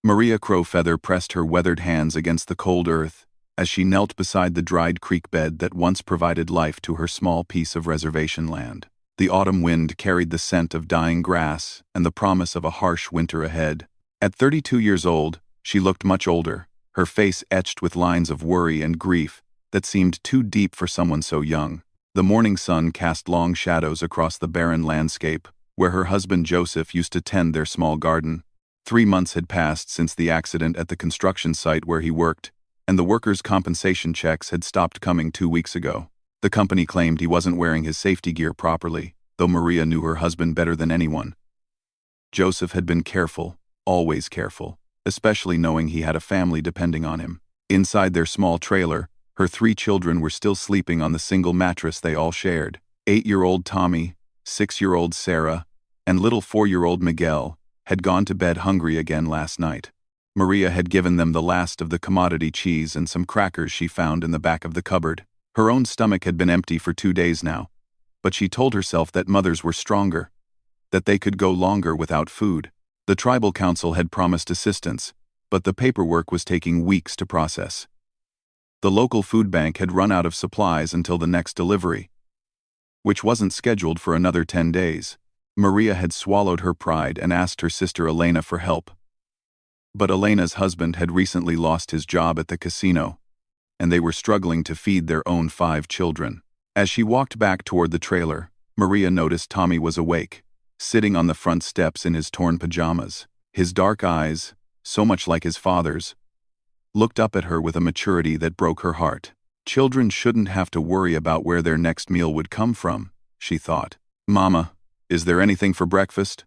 Maria Crowfeather pressed her weathered hands against the cold earth as she knelt beside the dried creek bed that once provided life to her small piece of reservation land. The autumn wind carried the scent of dying grass and the promise of a harsh winter ahead. At 32 years old, she looked much older, her face etched with lines of worry and grief that seemed too deep for someone so young. The morning sun cast long shadows across the barren landscape where her husband Joseph used to tend their small garden. 3 months had passed since the accident at the construction site where he worked, and the workers' compensation checks had stopped coming 2 weeks ago. The company claimed he wasn't wearing his safety gear properly, though Maria knew her husband better than anyone. Joseph had been careful, always careful, especially knowing he had a family depending on him. Inside their small trailer, her 3 children were still sleeping on the single mattress they all shared. 8-year-old Tommy, 6-year-old Sarah, and little 4-year-old Miguel had gone to bed hungry again last night. Maria had given them the last of the commodity cheese and some crackers she found in the back of the cupboard. Her own stomach had been empty for 2 days now, but she told herself that mothers were stronger, that they could go longer without food. The tribal council had promised assistance, but the paperwork was taking weeks to process. The local food bank had run out of supplies until the next delivery, which wasn't scheduled for another 10 days. Maria had swallowed her pride and asked her sister Elena for help. But Elena's husband had recently lost his job at the casino, and they were struggling to feed their own 5 children. As she walked back toward the trailer, Maria noticed Tommy was awake, sitting on the front steps in his torn pajamas. His dark eyes, so much like his father's, looked up at her with a maturity that broke her heart. Children shouldn't have to worry about where their next meal would come from, she thought. "Mama, is there anything for breakfast?"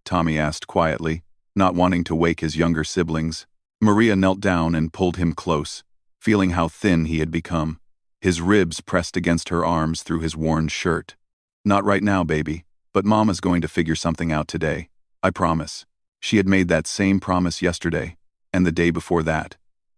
Tommy asked quietly, not wanting to wake his younger siblings. Maria knelt down and pulled him close, feeling how thin he had become, his ribs pressed against her arms through his worn shirt. "Not right now, baby, but Mama's going to figure something out today. I promise." She had made that same promise yesterday, and the day before that.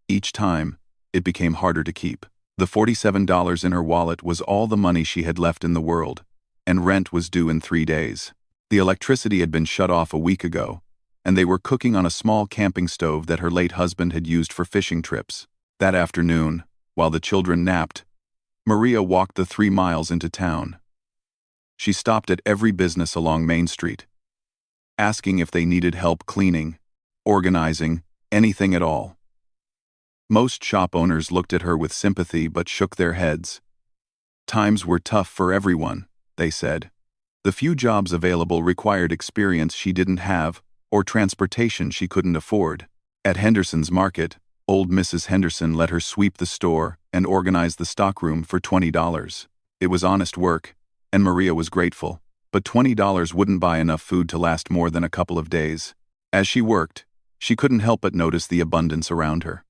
Each time, it became harder to keep. The $47 in her wallet was all the money she had left in the world, and rent was due in 3 days. The electricity had been shut off a week ago, and they were cooking on a small camping stove that her late husband had used for fishing trips. That afternoon, while the children napped, Maria walked the 3 miles into town. She stopped at every business along Main Street, asking if they needed help cleaning, organizing, anything at all. Most shop owners looked at her with sympathy but shook their heads. Times were tough for everyone, they said. The few jobs available required experience she didn't have or transportation she couldn't afford. At Henderson's Market, old Mrs. Henderson let her sweep the store and organize the stockroom for $20. It was honest work, and Maria was grateful, but $20 wouldn't buy enough food to last more than a couple of days. As she worked, she couldn't help but notice the abundance around her.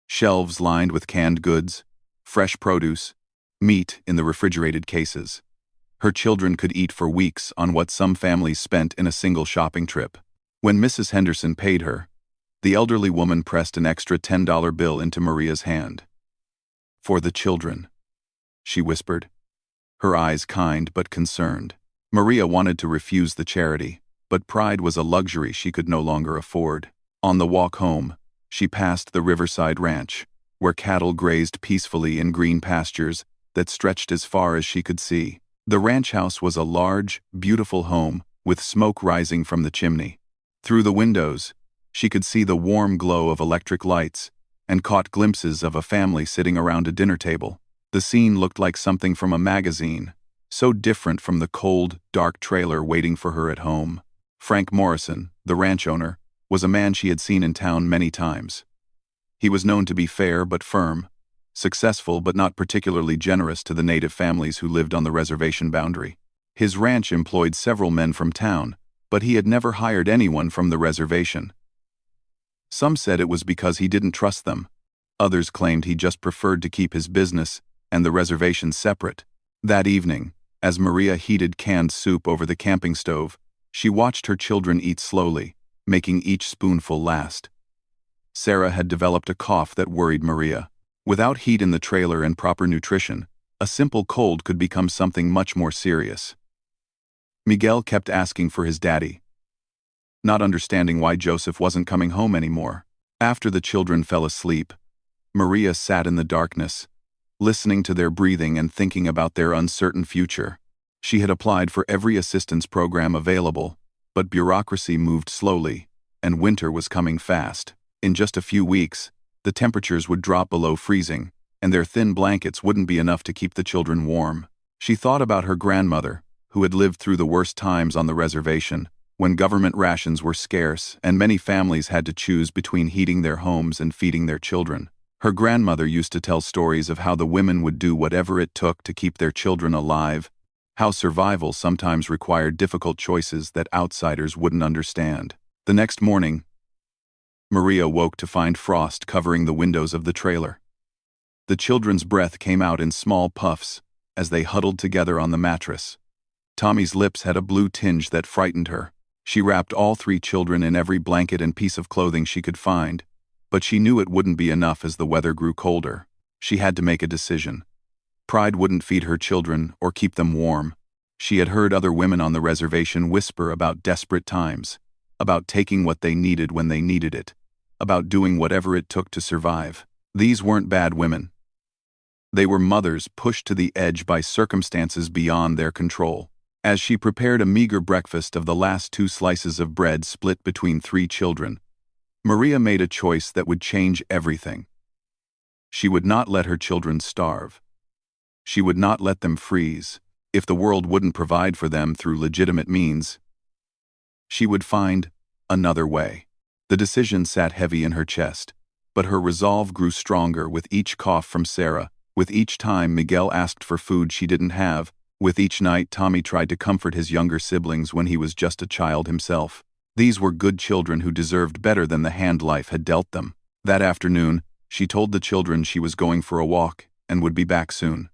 Shelves lined with canned goods, fresh produce, meat in the refrigerated cases. Her children could eat for weeks on what some families spent in a single shopping trip. When Mrs. Henderson paid her, the elderly woman pressed an extra $10 bill into Maria's hand. "For the children," she whispered, her eyes kind but concerned. Maria wanted to refuse the charity, but pride was a luxury she could no longer afford. On the walk home, she passed the Riverside Ranch, where cattle grazed peacefully in green pastures that stretched as far as she could see. The ranch house was a large, beautiful home with smoke rising from the chimney. Through the windows, she could see the warm glow of electric lights and caught glimpses of a family sitting around a dinner table. The scene looked like something from a magazine, so different from the cold, dark trailer waiting for her at home. Frank Morrison, the ranch owner, was a man she had seen in town many times. He was known to be fair but firm, successful but not particularly generous to the native families who lived on the reservation boundary. His ranch employed several men from town, but he had never hired anyone from the reservation. Some said it was because he didn't trust them. Others claimed he just preferred to keep his business and the reservation separate. That evening, as Maria heated canned soup over the camping stove, she watched her children eat slowly, making each spoonful last. Sarah had developed a cough that worried Maria. Without heat in the trailer and proper nutrition, a simple cold could become something much more serious. Miguel kept asking for his daddy. not understanding why Joseph wasn't coming home anymore. After the children fell asleep, Maria sat in the darkness, listening to their breathing and thinking about their uncertain future. She had applied for every assistance program available, but bureaucracy moved slowly, and winter was coming fast. In just a few weeks, the temperatures would drop below freezing, and their thin blankets wouldn't be enough to keep the children warm. She thought about her grandmother, who had lived through the worst times on the reservation, when government rations were scarce and many families had to choose between heating their homes and feeding their children. Her grandmother used to tell stories of how the women would do whatever it took to keep their children alive, how survival sometimes required difficult choices that outsiders wouldn't understand. The next morning, Maria woke to find frost covering the windows of the trailer. The children's breath came out in small puffs as they huddled together on the mattress. Tommy's lips had a blue tinge that frightened her. She wrapped all 3 children in every blanket and piece of clothing she could find, but she knew it wouldn't be enough as the weather grew colder. She had to make a decision. Pride wouldn't feed her children or keep them warm. She had heard other women on the reservation whisper about desperate times, about taking what they needed when they needed it, about doing whatever it took to survive. These weren't bad women. They were mothers pushed to the edge by circumstances beyond their control. As she prepared a meager breakfast of the last 2 slices of bread split between 3 children, Maria made a choice that would change everything. She would not let her children starve. She would not let them freeze. If the world wouldn't provide for them through legitimate means, she would find another way. The decision sat heavy in her chest, but her resolve grew stronger with each cough from Sarah, with each time Miguel asked for food she didn't have, with each night Tommy tried to comfort his younger siblings when he was just a child himself. These were good children who deserved better than the hand life had dealt them. That afternoon, she told the children she was going for a walk and would be back soon.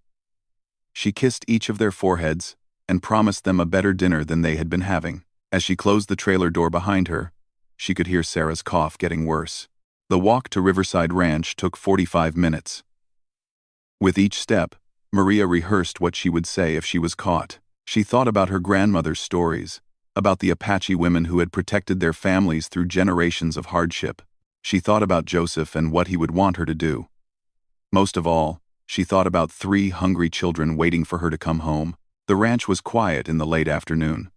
She kissed each of their foreheads and promised them a better dinner than they had been having. As she closed the trailer door behind her, she could hear Sarah's cough getting worse. The walk to Riverside Ranch took 45 minutes. With each step, Maria rehearsed what she would say if she was caught. She thought about her grandmother's stories, about the Apache women who had protected their families through generations of hardship. She thought about Joseph and what he would want her to do. Most of all, she thought about 3 hungry children waiting for her to come home. The ranch was quiet in the late afternoon.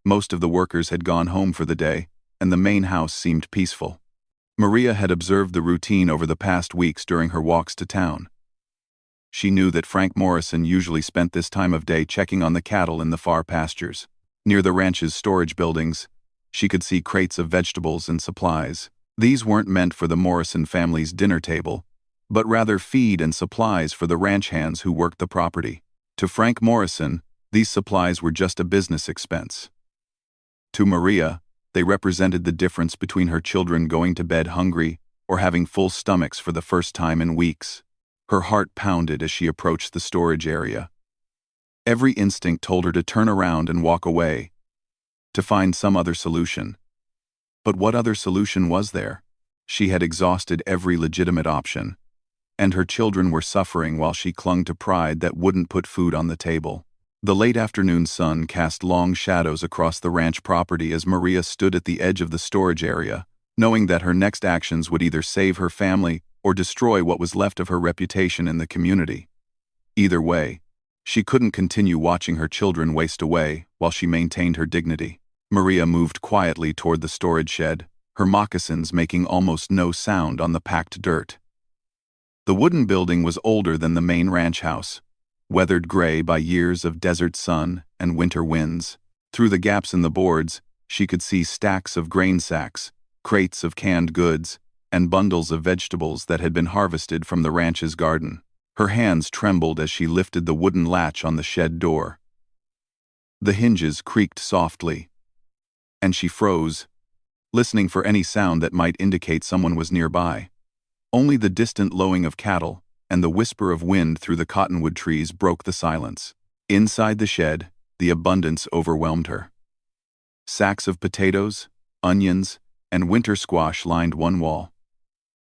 Most of the workers had gone home for the day, and the main house seemed peaceful. Maria had observed the routine over the past weeks during her walks to town. She knew that Frank Morrison usually spent this time of day checking on the cattle in the far pastures. Near the ranch's storage buildings, she could see crates of vegetables and supplies. These weren't meant for the Morrison family's dinner table, but rather feed and supplies for the ranch hands who worked the property. To Frank Morrison, these supplies were just a business expense. To Maria, they represented the difference between her children going to bed hungry or having full stomachs for the first time in weeks. Her heart pounded as she approached the storage area. Every instinct told her to turn around and walk away, to find some other solution. But what other solution was there? She had exhausted every legitimate option, and her children were suffering while she clung to pride that wouldn't put food on the table. The late afternoon sun cast long shadows across the ranch property as Maria stood at the edge of the storage area, knowing that her next actions would either save her family or destroy what was left of her reputation in the community. Either way, she couldn't continue watching her children waste away while she maintained her dignity. Maria moved quietly toward the storage shed, her moccasins making almost no sound on the packed dirt. The wooden building was older than the main ranch house, weathered gray by years of desert sun and winter winds. Through the gaps in the boards, she could see stacks of grain sacks, crates of canned goods, and bundles of vegetables that had been harvested from the ranch's garden. Her hands trembled as she lifted the wooden latch on the shed door. The hinges creaked softly, and she froze, listening for any sound that might indicate someone was nearby. Only the distant lowing of cattle and the whisper of wind through the cottonwood trees broke the silence. Inside the shed, the abundance overwhelmed her. Sacks of potatoes, onions, and winter squash lined one wall.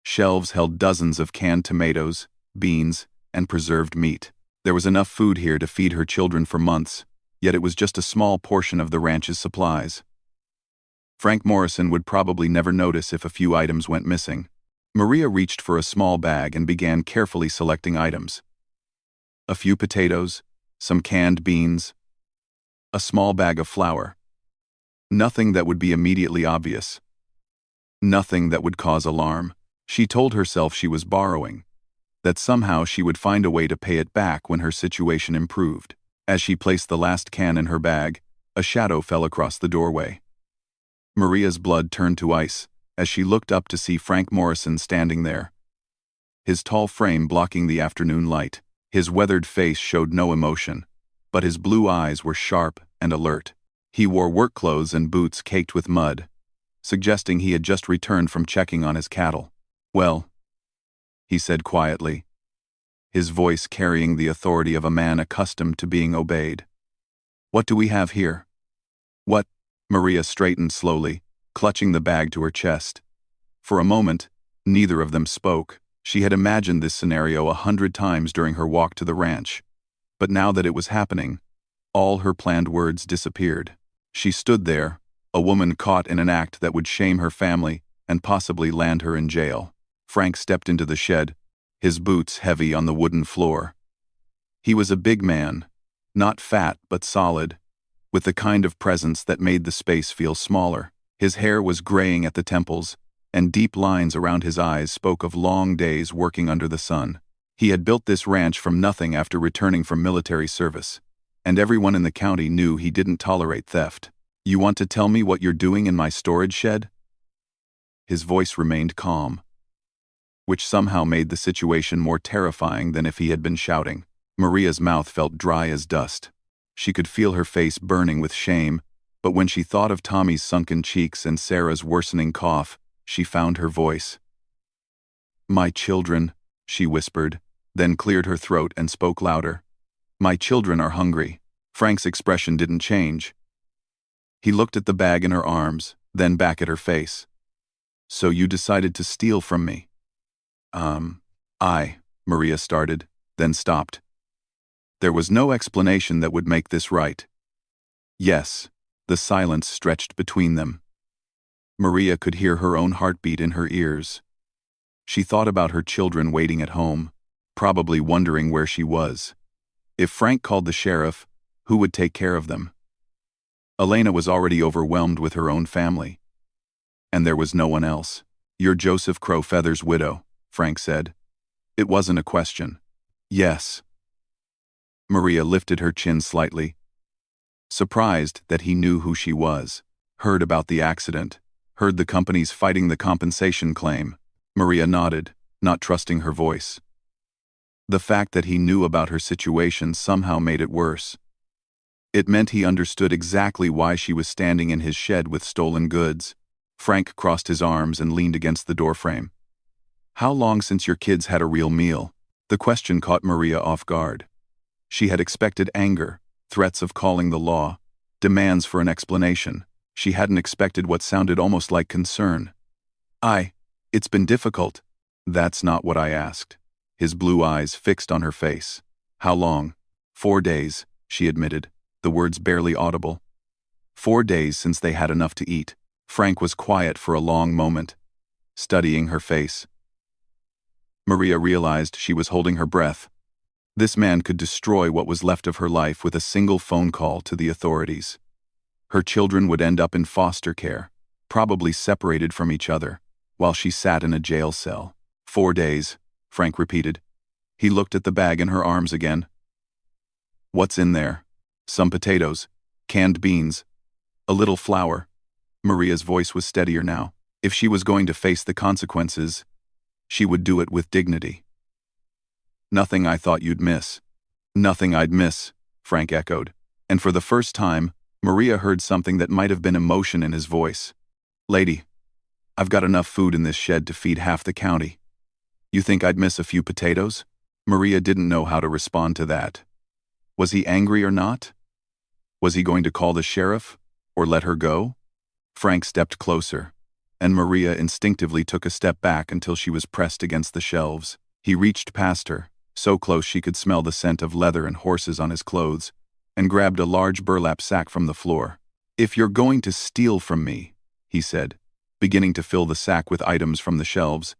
Shelves held dozens of canned tomatoes, beans, and preserved meat. There was enough food here to feed her children for months, yet it was just a small portion of the ranch's supplies. Frank Morrison would probably never notice if a few items went missing. Maria reached for a small bag and began carefully selecting items. A few potatoes, some canned beans, a small bag of flour. Nothing that would be immediately obvious. Nothing that would cause alarm. She told herself she was borrowing, that somehow she would find a way to pay it back when her situation improved. As she placed the last can in her bag, a shadow fell across the doorway. Maria's blood turned to ice as she looked up to see Frank Morrison standing there, his tall frame blocking the afternoon light. His weathered face showed no emotion, but his blue eyes were sharp and alert. He wore work clothes and boots caked with mud, suggesting he had just returned from checking on his cattle. "Well," he said quietly, his voice carrying the authority of a man accustomed to being obeyed. "What do we have here?" "What?" Maria straightened slowly, clutching the bag to her chest. For a moment, neither of them spoke. She had imagined this scenario 100 times during her walk to the ranch. But now that it was happening, all her planned words disappeared. She stood there, a woman caught in an act that would shame her family and possibly land her in jail. Frank stepped into the shed, his boots heavy on the wooden floor. He was a big man, not fat but solid, with the kind of presence that made the space feel smaller. His hair was graying at the temples, and deep lines around his eyes spoke of long days working under the sun. He had built this ranch from nothing after returning from military service, and everyone in the county knew he didn't tolerate theft. "You want to tell me what you're doing in my storage shed?" His voice remained calm, which somehow made the situation more terrifying than if he had been shouting. Maria's mouth felt dry as dust. She could feel her face burning with shame, but when she thought of Tommy's sunken cheeks and Sarah's worsening cough, she found her voice. "My children," she whispered, then cleared her throat and spoke louder. "My children are hungry." Frank's expression didn't change. He looked at the bag in her arms, then back at her face. "So you decided to steal from me?" Maria started, then stopped. There was no explanation that would make this right. "Yes." The silence stretched between them. Maria could hear her own heartbeat in her ears. She thought about her children waiting at home, probably wondering where she was. If Frank called the sheriff, who would take care of them? Elena was already overwhelmed with her own family. And there was no one else. "You're Joseph Crowfeather's widow," Frank said. It wasn't a question. "Yes." Maria lifted her chin slightly, surprised that he knew who she was, heard about the accident, heard the companies fighting the compensation claim. Maria nodded, not trusting her voice. The fact that he knew about her situation somehow made it worse. It meant he understood exactly why she was standing in his shed with stolen goods. Frank crossed his arms and leaned against the doorframe. "How long since your kids had a real meal?" The question caught Maria off guard. She had expected anger, threats of calling the law, demands for an explanation. She hadn't expected what sounded almost like concern. It's been difficult." "That's not what I asked." His blue eyes fixed on her face. "How long?" 4 days, she admitted, the words barely audible. 4 days since they had enough to eat. Frank was quiet for a long moment, studying her face. Maria realized she was holding her breath. This man could destroy what was left of her life with a single phone call to the authorities. Her children would end up in foster care, probably separated from each other, while she sat in a jail cell. 4 days, Frank repeated. He looked at the bag in her arms again. "What's in there?" "Some potatoes, canned beans, a little flour." Maria's voice was steadier now. If she was going to face the consequences, she would do it with dignity. "Nothing I thought you'd miss." "Nothing I'd miss," Frank echoed. And for the first time, Maria heard something that might have been emotion in his voice. "Lady, I've got enough food in this shed to feed half the county. You think I'd miss a few potatoes?" Maria didn't know how to respond to that. Was he angry or not? Was he going to call the sheriff, or let her go? Frank stepped closer, and Maria instinctively took a step back until she was pressed against the shelves. He reached past her, so close she could smell the scent of leather and horses on his clothes, and grabbed a large burlap sack from the floor. "If you're going to steal from me, he said, beginning to fill the sack with items from the shelves.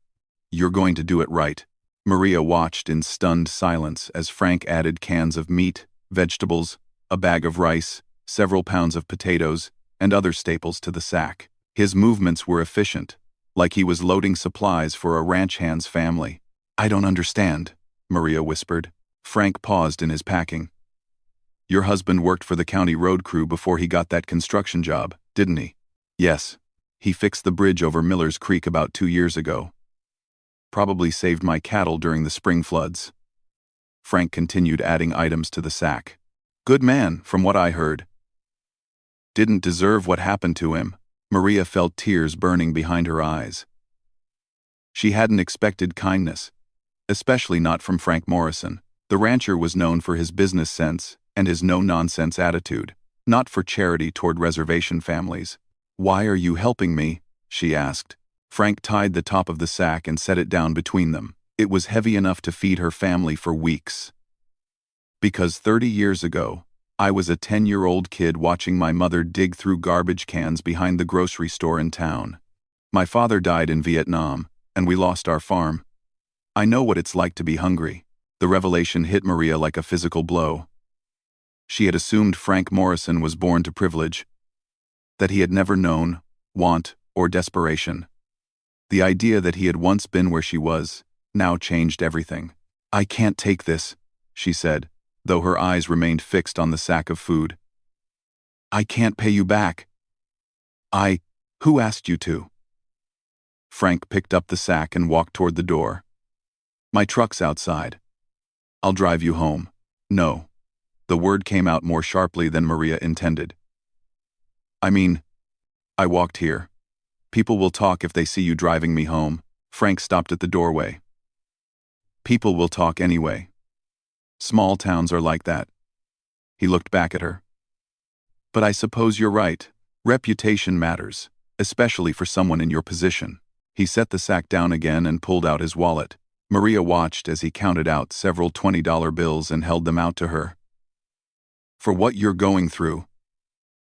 "You're going to do it right." Maria watched in stunned silence as Frank added cans of meat, vegetables, a bag of rice, several pounds of potatoes, and other staples to the sack. His movements were efficient, like he was loading supplies for a ranch hand's family. "I don't understand," Maria whispered. Frank paused in his packing. "Your husband worked for the county road crew before he got that construction job, didn't he?" "Yes. He fixed the bridge over Miller's Creek about 2 years ago. Probably saved my cattle during the spring floods." Frank continued adding items to the sack. "Good man, from what I heard." "Didn't deserve what happened to him." Maria felt tears burning behind her eyes. She hadn't expected kindness, especially not from Frank Morrison. The rancher was known for his business sense and his no-nonsense attitude, not for charity toward reservation families. "Why are you helping me?" she asked. Frank tied the top of the sack and set it down between them. It was heavy enough to feed her family for weeks. "Because 30 years ago, I was a 10-year-old kid watching my mother dig through garbage cans behind the grocery store in town. My father died in Vietnam, and we lost our farm. I know what it's like to be hungry." The revelation hit Maria like a physical blow. She had assumed Frank Morrison was born to privilege, that he had never known want or desperation. The idea that he had once been where she was now changed everything. "I can't take this," she said, though her eyes remained fixed on the sack of food. "I can't pay you back." Who asked you to?" Frank picked up the sack and walked toward the door. "My truck's outside. I'll drive you home." "No." The word came out more sharply than Maria intended. I walked here. People will talk if they see you driving me home." Frank stopped at the doorway. "People will talk anyway. Small towns are like that." He looked back at her. "But I suppose you're right. Reputation matters, especially for someone in your position." He set the sack down again and pulled out his wallet. Maria watched as he counted out several $20 bills and held them out to her. "For what you're going through,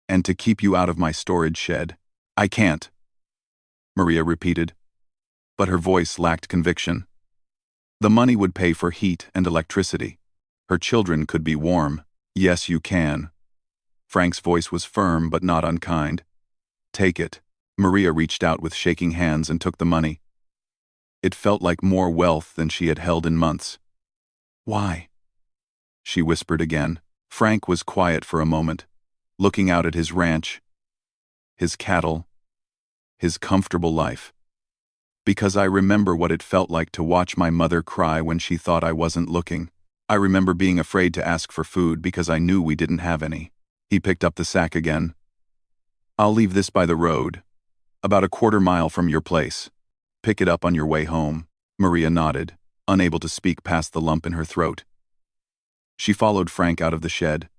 and to keep you out of my storage shed." "I can't," Maria repeated, but her voice lacked conviction. "The money would pay for heat and electricity. Her children could be warm." "Yes, you can." Frank's voice was firm but not unkind. "Take it." Maria reached out with shaking hands and took the money. It felt like more wealth than she had held in months. "Why?" she whispered again. Frank was quiet for a moment, looking out at his ranch, his cattle, his comfortable life. "Because I remember what it felt like to watch my mother cry when she thought I wasn't looking. I remember being afraid to ask for food because I knew we didn't have any." He picked up the sack again. "I'll leave this by the road, about a quarter-mile from your place. Pick it up on your way home." Maria nodded, unable to speak past the lump in her throat. She followed Frank out of the shed,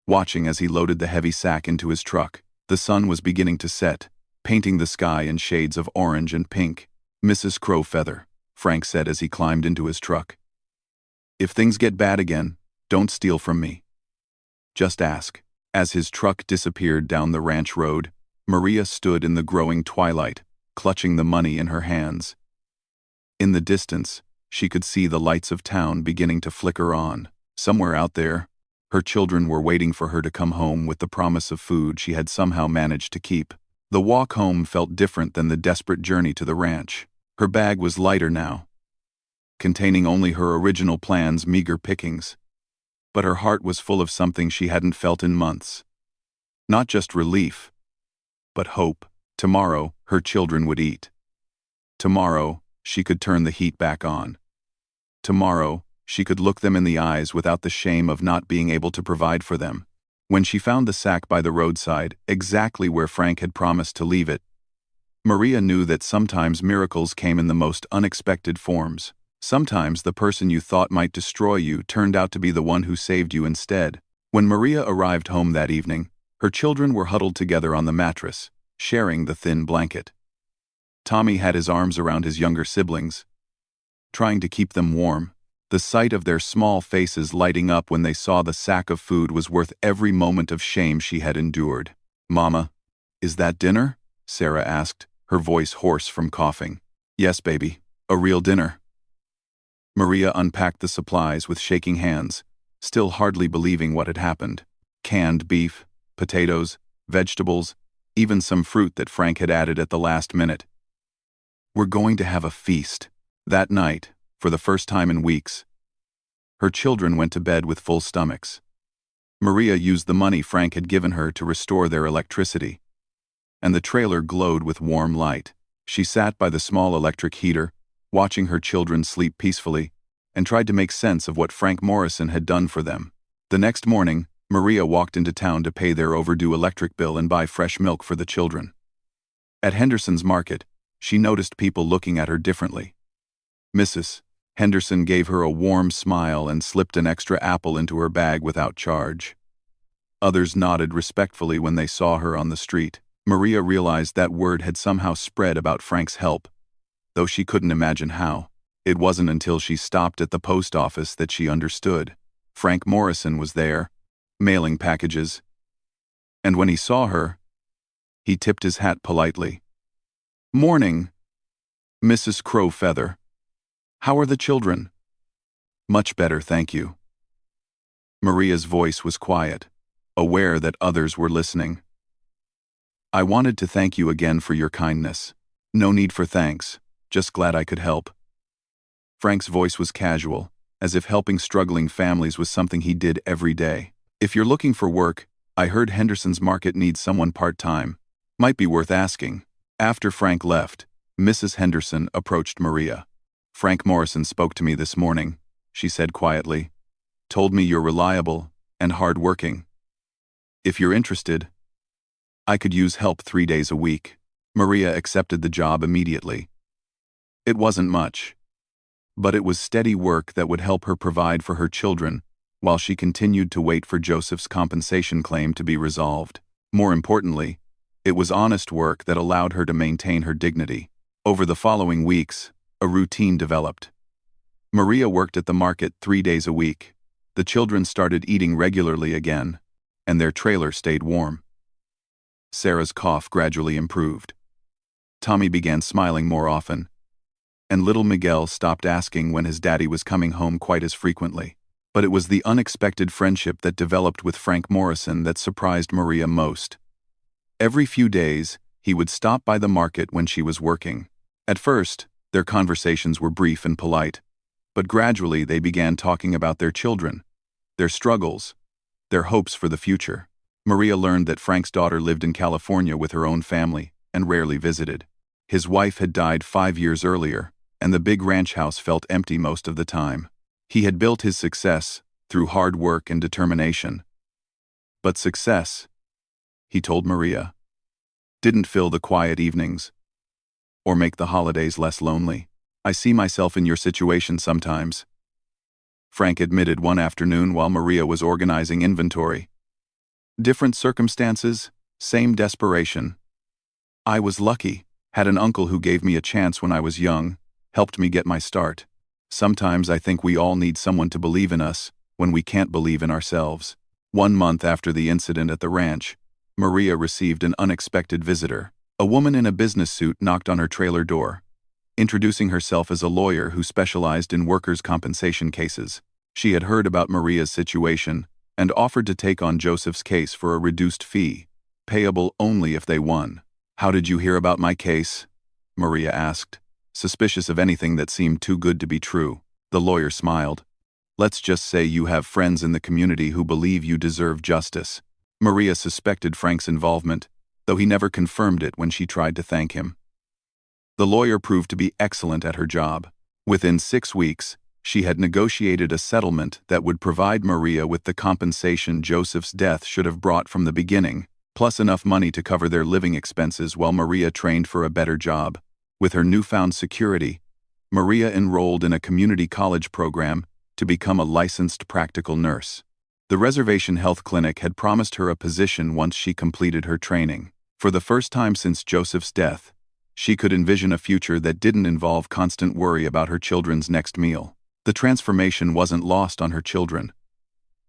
watching as he loaded the heavy sack into his truck. The sun was beginning to set, painting the sky in shades of orange and pink. "Mrs. Crowfeather," Frank said as he climbed into his truck. "If things get bad again, don't steal from me. Just ask." As his truck disappeared down the ranch road, Maria stood in the growing twilight, clutching the money in her hands. In the distance, she could see the lights of town beginning to flicker on. Somewhere out there, her children were waiting for her to come home with the promise of food she had somehow managed to keep. The walk home felt different than the desperate journey to the ranch. Her bag was lighter now, containing only her original plan's meager pickings. But her heart was full of something she hadn't felt in months. Not just relief, but hope. Tomorrow, her children would eat. Tomorrow, she could turn the heat back on. Tomorrow, she could look them in the eyes without the shame of not being able to provide for them. When she found the sack by the roadside, exactly where Frank had promised to leave it, Maria knew that sometimes miracles came in the most unexpected forms. Sometimes the person you thought might destroy you turned out to be the one who saved you instead. When Maria arrived home that evening, her children were huddled together on the mattress, sharing the thin blanket. Tommy had his arms around his younger siblings, trying to keep them warm. The sight of their small faces lighting up when they saw the sack of food was worth every moment of shame she had endured. "Mama, is that dinner?" Sarah asked, her voice hoarse from coughing. Yes, baby. A real dinner. Maria unpacked the supplies with shaking hands, still hardly believing what had happened. Canned beef, potatoes, vegetables, even some fruit that Frank had added at the last minute. We're going to have a feast. That night, for the first time in weeks, her children went to bed with full stomachs. Maria used the money Frank had given her to restore their electricity, and the trailer glowed with warm light. She sat by the small electric heater, watching her children sleep peacefully, and tried to make sense of what Frank Morrison had done for them. The next morning, Maria walked into town to pay their overdue electric bill and buy fresh milk for the children. At Henderson's market, she noticed people looking at her differently. Mrs. Henderson gave her a warm smile and slipped an extra apple into her bag without charge. Others nodded respectfully when they saw her on the street. Maria realized that word had somehow spread about Frank's help, though she couldn't imagine how. It wasn't until she stopped at the post office that she understood. Frank Morrison was there, mailing packages. And when he saw her, he tipped his hat politely. Morning, Mrs. Crowfeather. How are the children? Much better, thank you. Maria's voice was quiet, aware that others were listening. I wanted to thank you again for your kindness. No need for thanks, just glad I could help. Frank's voice was casual, as if helping struggling families was something he did every day. If you're looking for work, I heard Henderson's Market needs someone part-time. Might be worth asking. After Frank left, Mrs. Henderson approached Maria. Frank Morrison spoke to me this morning, she said quietly. Told me you're reliable and hard-working. If you're interested, I could use help 3 days a week. Maria accepted the job immediately. It wasn't much, but it was steady work that would help her provide for her children while she continued to wait for Joseph's compensation claim to be resolved. More importantly, it was honest work that allowed her to maintain her dignity. Over the following weeks, a routine developed. Maria worked at the market 3 days a week. The children started eating regularly again, and their trailer stayed warm. Sarah's cough gradually improved. Tommy began smiling more often, and little Miguel stopped asking when his daddy was coming home quite as frequently. But it was the unexpected friendship that developed with Frank Morrison that surprised Maria most. Every few days, he would stop by the market when she was working. At first, their conversations were brief and polite, but gradually they began talking about their children, their struggles, their hopes for the future. Maria learned that Frank's daughter lived in California with her own family and rarely visited. His wife had died 5 years earlier, and the big ranch house felt empty most of the time. He had built his success through hard work and determination. But success, he told Maria, didn't fill the quiet evenings or make the holidays less lonely. I see myself in your situation sometimes, Frank admitted one afternoon while Maria was organizing inventory. Different circumstances, same desperation. I was lucky, had an uncle who gave me a chance when I was young, helped me get my start. Sometimes I think we all need someone to believe in us when we can't believe in ourselves. 1 month after the incident at the ranch, Maria received an unexpected visitor. A woman in a business suit knocked on her trailer door, introducing herself as a lawyer who specialized in workers' compensation cases. She had heard about Maria's situation and offered to take on Joseph's case for a reduced fee, payable only if they won. How did you hear about my case? Maria asked, suspicious of anything that seemed too good to be true. The lawyer smiled. Let's just say you have friends in the community who believe you deserve justice. Maria suspected Frank's involvement, though he never confirmed it when she tried to thank him. The lawyer proved to be excellent at her job. Within 6 weeks, she had negotiated a settlement that would provide Maria with the compensation Joseph's death should have brought from the beginning, plus enough money to cover their living expenses while Maria trained for a better job. With her newfound security, Maria enrolled in a community college program to become a licensed practical nurse. The reservation health clinic had promised her a position once she completed her training. For the first time since Joseph's death, she could envision a future that didn't involve constant worry about her children's next meal. The transformation wasn't lost on her children.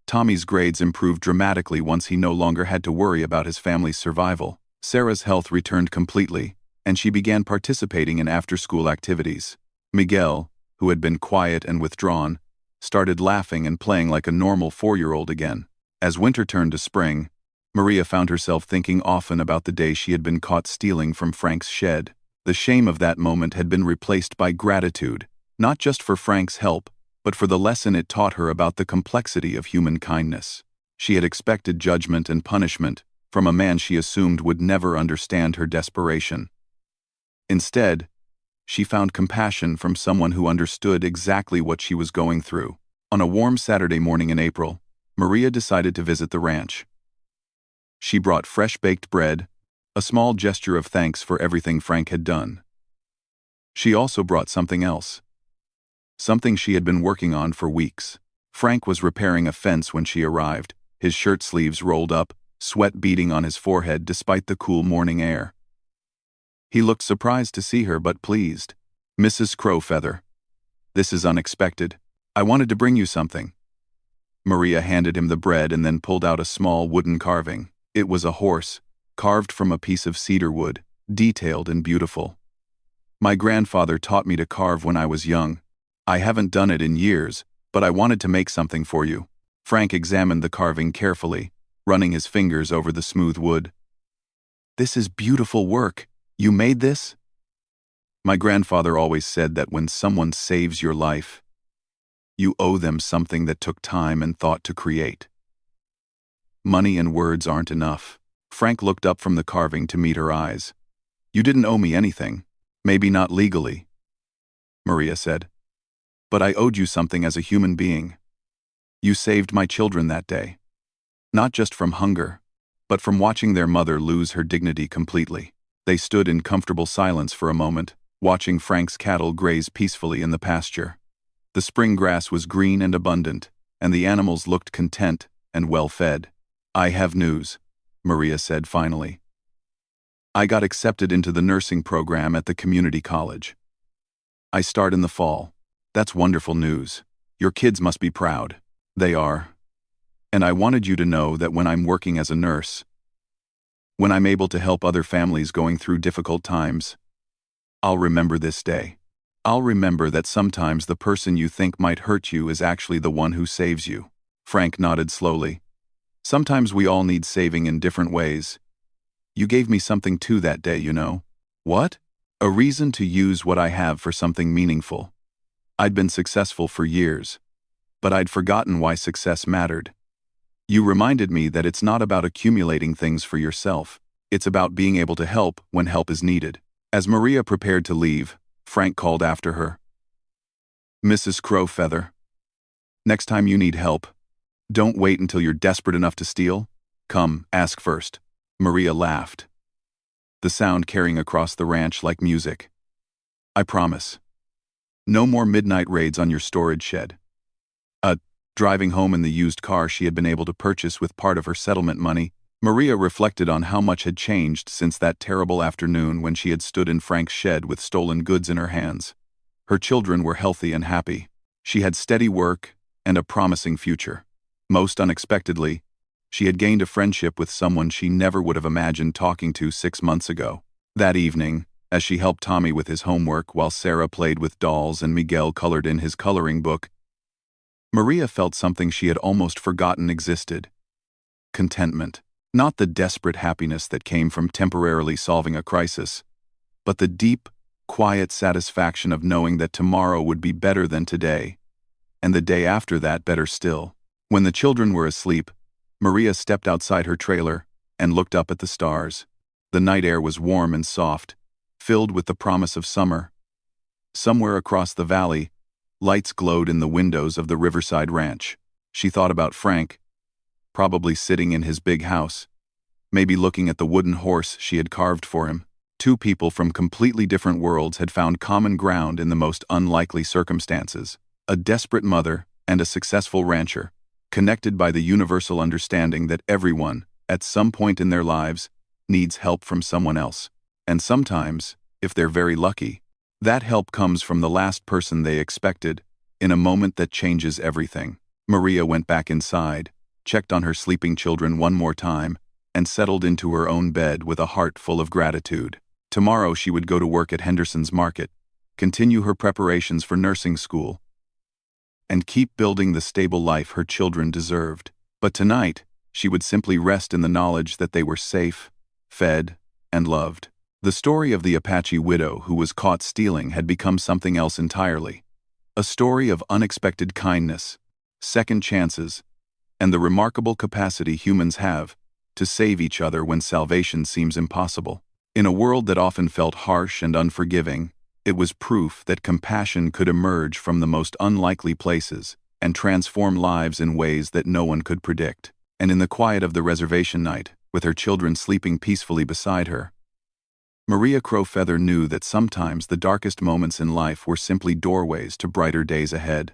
Tommy's grades improved dramatically once he no longer had to worry about his family's survival. Sarah's health returned completely, and she began participating in after-school activities. Miguel, who had been quiet and withdrawn, started laughing and playing like a normal 4-year-old again. As winter turned to spring, Maria found herself thinking often about the day she had been caught stealing from Frank's shed. The shame of that moment had been replaced by gratitude, not just for Frank's help, but for the lesson it taught her about the complexity of human kindness. She had expected judgment and punishment from a man she assumed would never understand her desperation. Instead, she found compassion from someone who understood exactly what she was going through. On a warm Saturday morning in April, Maria decided to visit the ranch. She brought fresh-baked bread, a small gesture of thanks for everything Frank had done. She also brought something else. Something she had been working on for weeks. Frank was repairing a fence when she arrived, his shirt sleeves rolled up, sweat beading on his forehead despite the cool morning air. He looked surprised to see her but pleased. "Mrs. Crowfeather, this is unexpected. I wanted to bring you something." Maria handed him the bread and then pulled out a small wooden carving. It was a horse, carved from a piece of cedar wood, detailed and beautiful. "My grandfather taught me to carve when I was young. I haven't done it in years, but I wanted to make something for you." Frank examined the carving carefully, running his fingers over the smooth wood. "This is beautiful work. You made this?" "My grandfather always said that when someone saves your life, you owe them something that took time and thought to create. Money and words aren't enough." Frank looked up from the carving to meet her eyes. "You didn't owe me anything. Maybe not legally," Maria said. "But I owed you something as a human being. You saved my children that day. Not just from hunger, but from watching their mother lose her dignity completely." They stood in comfortable silence for a moment, watching Frank's cattle graze peacefully in the pasture. The spring grass was green and abundant, and the animals looked content and well-fed. "I have news," Maria said finally. "I got accepted into the nursing program at the community college. I start in the fall. That's wonderful news. Your kids must be proud." "They are. And I wanted you to know that when I'm working as a nurse, when I'm able to help other families going through difficult times, I'll remember this day. I'll remember that sometimes the person you think might hurt you is actually the one who saves you." Frank nodded slowly. "Sometimes we all need saving in different ways. You gave me something too that day, you know." "What?" "A reason to use what I have for something meaningful. I'd been successful for years, but I'd forgotten why success mattered. You reminded me that it's not about accumulating things for yourself. It's about being able to help when help is needed." As Maria prepared to leave, Frank called after her. "Mrs. Crowfeather, next time you need help, don't wait until you're desperate enough to steal. Come, ask first." Maria laughed, the sound carrying across the ranch like music. "I promise. No more midnight raids on your storage shed." Driving home in the used car she had been able to purchase with part of her settlement money, Maria reflected on how much had changed since that terrible afternoon when she had stood in Frank's shed with stolen goods in her hands. Her children were healthy and happy. She had steady work and a promising future. Most unexpectedly, she had gained a friendship with someone she never would have imagined talking to 6 months ago. That evening, as she helped Tommy with his homework while Sarah played with dolls and Miguel colored in his coloring book, Maria felt something she had almost forgotten existed. Contentment. Not the desperate happiness that came from temporarily solving a crisis, but the deep, quiet satisfaction of knowing that tomorrow would be better than today, and the day after that better still. When the children were asleep, Maria stepped outside her trailer and looked up at the stars. The night air was warm and soft, filled with the promise of summer. Somewhere across the valley, lights glowed in the windows of the Riverside Ranch. She thought about Frank, probably sitting in his big house, maybe looking at the wooden horse she had carved for him. Two people from completely different worlds had found common ground in the most unlikely circumstances. A desperate mother and a successful rancher, connected by the universal understanding that everyone, at some point in their lives, needs help from someone else. And sometimes, if they're very lucky, that help comes from the last person they expected, in a moment that changes everything. Maria went back inside, checked on her sleeping children one more time, and settled into her own bed with a heart full of gratitude. Tomorrow she would go to work at Henderson's Market, continue her preparations for nursing school, and keep building the stable life her children deserved. But tonight, she would simply rest in the knowledge that they were safe, fed, and loved. The story of the Apache widow who was caught stealing had become something else entirely. A story of unexpected kindness, second chances, and the remarkable capacity humans have to save each other when salvation seems impossible. In a world that often felt harsh and unforgiving, it was proof that compassion could emerge from the most unlikely places and transform lives in ways that no one could predict. And in the quiet of the reservation night, with her children sleeping peacefully beside her, Maria Crowfeather knew that sometimes the darkest moments in life were simply doorways to brighter days ahead.